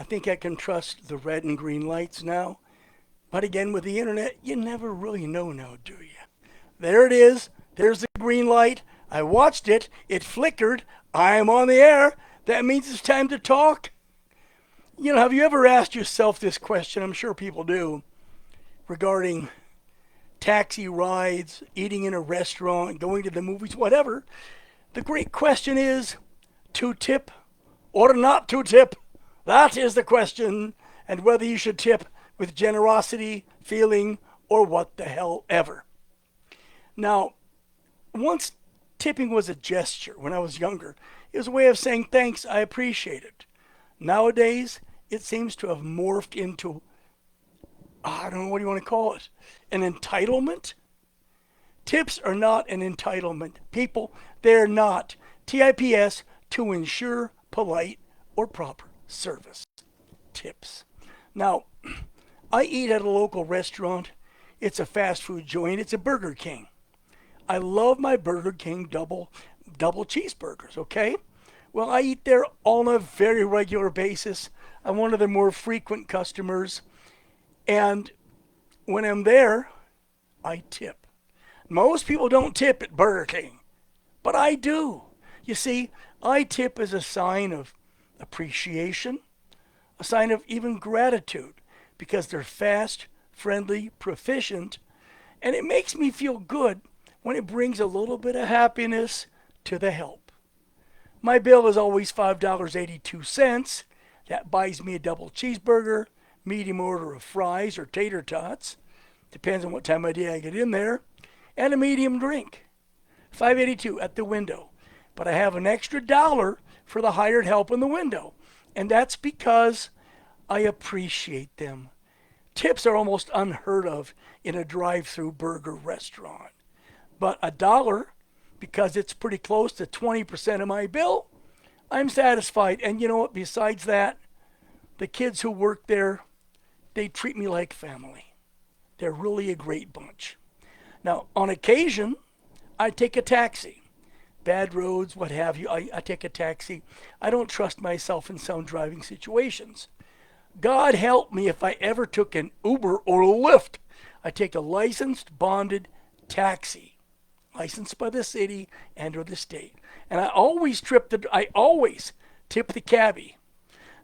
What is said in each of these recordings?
think I can trust the red and green lights now. But again, with the internet, you never really know now, do you? There it is. There's the green light. I watched it. It flickered. I am on the air. That means it's time to talk. Have you ever asked yourself this question? I'm sure people do, regarding taxi rides, eating in a restaurant, going to the movies, whatever. The great question is, to tip or not to tip? That is the question, and whether you should tip with generosity, feeling, or what the hell ever. Now, once tipping was a gesture when I was younger. It was a way of saying thanks, I appreciate it. Nowadays, it seems to have morphed into, I don't know what you want to call it, an entitlement? Tips are not an entitlement. People, they're not. TIPS, to ensure polite or proper service. Tips. Now, I eat at a local restaurant. It's a fast food joint. It's a Burger King. I love my Burger King double cheeseburgers, okay? Well, I eat there on a very regular basis. I'm one of their more frequent customers. And when I'm there, I tip. Most people don't tip at Burger King, but I do. You see, I tip as a sign of appreciation, a sign of even gratitude, because they're fast, friendly, proficient, and it makes me feel good when it brings a little bit of happiness to the help. My bill is always $5.82. That buys me a double cheeseburger, medium order of fries or tater tots, depends on what time of day I get in there, and a medium drink. $5.82 at the window. But I have an extra dollar for the hired help in the window, and that's because I appreciate them. Tips are almost unheard of in a drive-through burger restaurant. But a dollar, because it's pretty close to 20% of my bill, I'm satisfied. And you know what? Besides that, the kids who work there, they treat me like family. They're really a great bunch. Now, on occasion, I take a taxi. Bad roads, what have you, I take a taxi. I don't trust myself in some driving situations. God help me if I ever took an Uber or a Lyft. I take a licensed, bonded taxi. Licensed by the city and or the state. And I always tip the cabbie.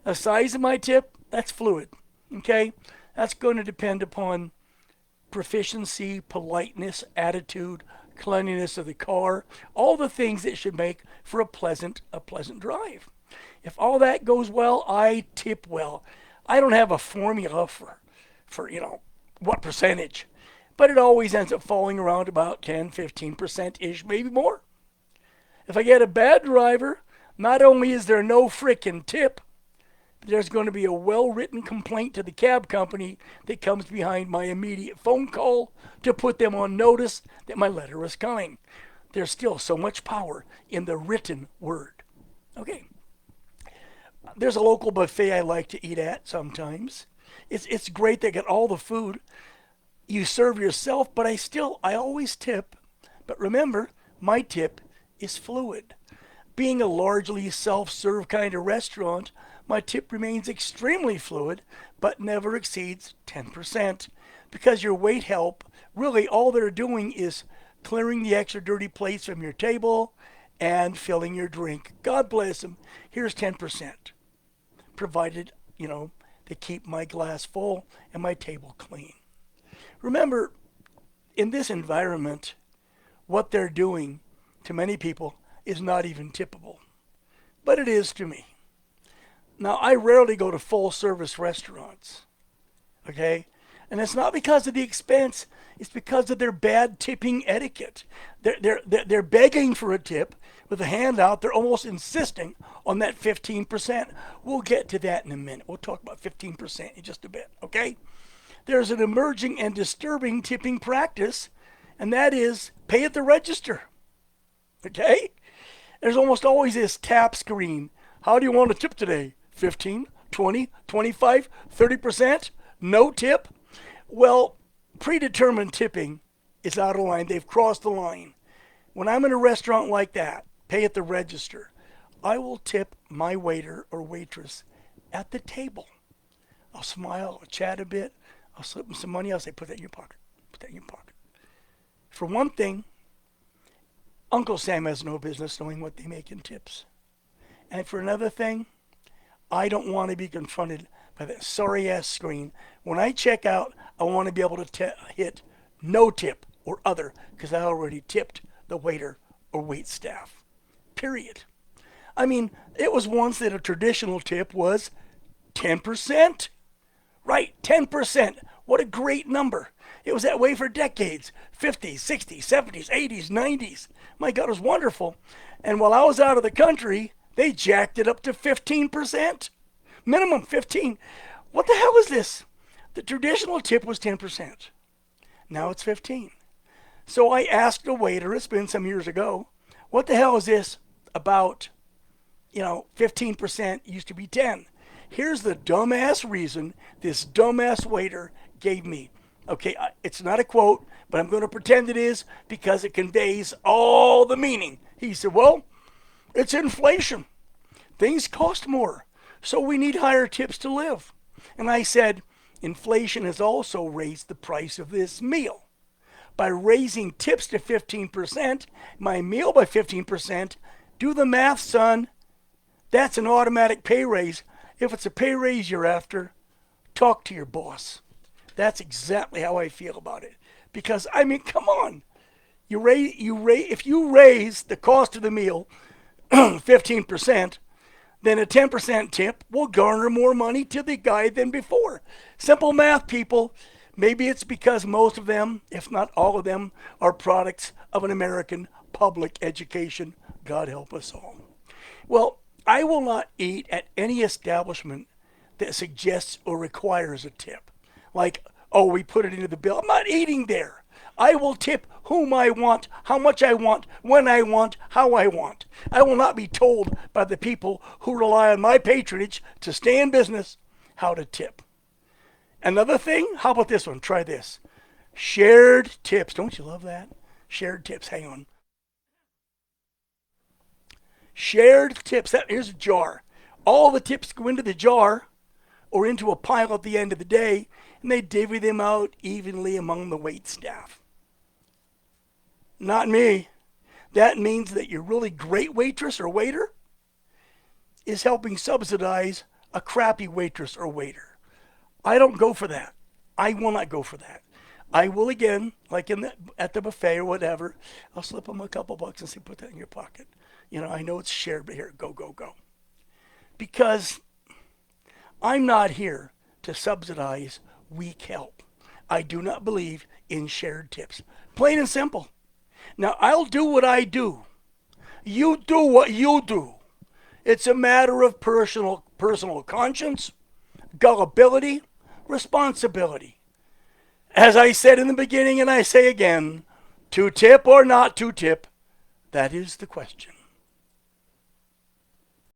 The size of my tip, that's fluid. Okay? That's going to depend upon proficiency, politeness, attitude, cleanliness of the car, all the things that should make for a pleasant drive. If all that goes well, I tip well. I don't have a formula for what percentage. But it always ends up falling around about 10, 15%-ish, maybe more. If I get a bad driver, not only is there no frickin' tip, but there's going to be a well-written complaint to the cab company that comes behind my immediate phone call to put them on notice that my letter is coming. There's still so much power in the written word. Okay. There's a local buffet I like to eat at sometimes. It's great. They get all the food. You serve yourself, but I always tip. But remember, my tip is fluid. Being a largely self-serve kind of restaurant, my tip remains extremely fluid, but never exceeds 10%. Because your wait help, really all they're doing is clearing the extra dirty plates from your table and filling your drink. God bless them. Here's 10%. Provided, they keep my glass full and my table clean. Remember, in this environment, what they're doing to many people is not even tippable. But it is to me. Now, I rarely go to full-service restaurants, okay? And it's not because of the expense. It's because of their bad tipping etiquette. They're begging for a tip with a hand out. They're almost insisting on that 15%. We'll get to that in a minute. We'll talk about 15% in just a bit, okay? There's an emerging and disturbing tipping practice, and that is pay at the register. Okay? There's almost always this tap screen. How do you want to tip today? 15, 20, 25, 30%? No tip? Well, predetermined tipping is out of line. They've crossed the line. When I'm in a restaurant like that, pay at the register, I will tip my waiter or waitress at the table. I'll smile, I'll chat a bit, I'll slip them some money, I'll say, put that in your pocket, put that in your pocket. For one thing, Uncle Sam has no business knowing what they make in tips. And for another thing, I don't want to be confronted by that sorry ass screen. When I check out, I want to be able to hit no tip or other because I already tipped the waiter or wait staff. Period. I mean, it was once that a traditional tip was 10%. Right, 10%. What a great number. It was that way for decades. 50s, 60s, 70s, 80s, 90s. My God, it was wonderful. And while I was out of the country, they jacked it up to 15%. Minimum 15. What the hell is this? The traditional tip was 10%. Now it's 15. So I asked a waiter, it's been some years ago, what the hell is this about, 15% used to be 10. Here's the dumbass reason this dumbass waiter gave me. Okay, it's not a quote, but I'm going to pretend it is because it conveys all the meaning. He said, well, it's inflation. Things cost more, so we need higher tips to live. And I said, inflation has also raised the price of this meal. By raising tips to 15%, my meal by 15%, do the math, son. That's an automatic pay raise. If it's a pay raise you're after, talk to your boss. That's exactly how I feel about it. Because, come on. If you raise the cost of the meal 15%, then a 10% tip will garner more money to the guy than before. Simple math, people. Maybe it's because most of them, if not all of them, are products of an American public education. God help us all. Well, I will not eat at any establishment that suggests or requires a tip. Like, oh, we put it into the bill. I'm not eating there. I will tip whom I want, how much I want, when I want, how I want. I will not be told by the people who rely on my patronage to stay in business how to tip. Another thing, how about this one? Try this. Shared tips. Don't you love that? Shared tips. Hang on. Shared tips. Here's a jar. All the tips go into the jar or into a pile at the end of the day, and they divvy them out evenly among the wait staff. Not me. That means that your really great waitress or waiter is helping subsidize a crappy waitress or waiter. I don't go for that. I will not go for that. I will again, like at the buffet or whatever, I'll slip them a couple bucks and say, put that in your pocket. I know it's shared, but here, go, go, go. Because I'm not here to subsidize weak help. I do not believe in shared tips. Plain and simple. Now, I'll do what I do. You do what you do. It's a matter of personal conscience, gullibility, responsibility. As I said in the beginning and I say again, to tip or not to tip, that is the question.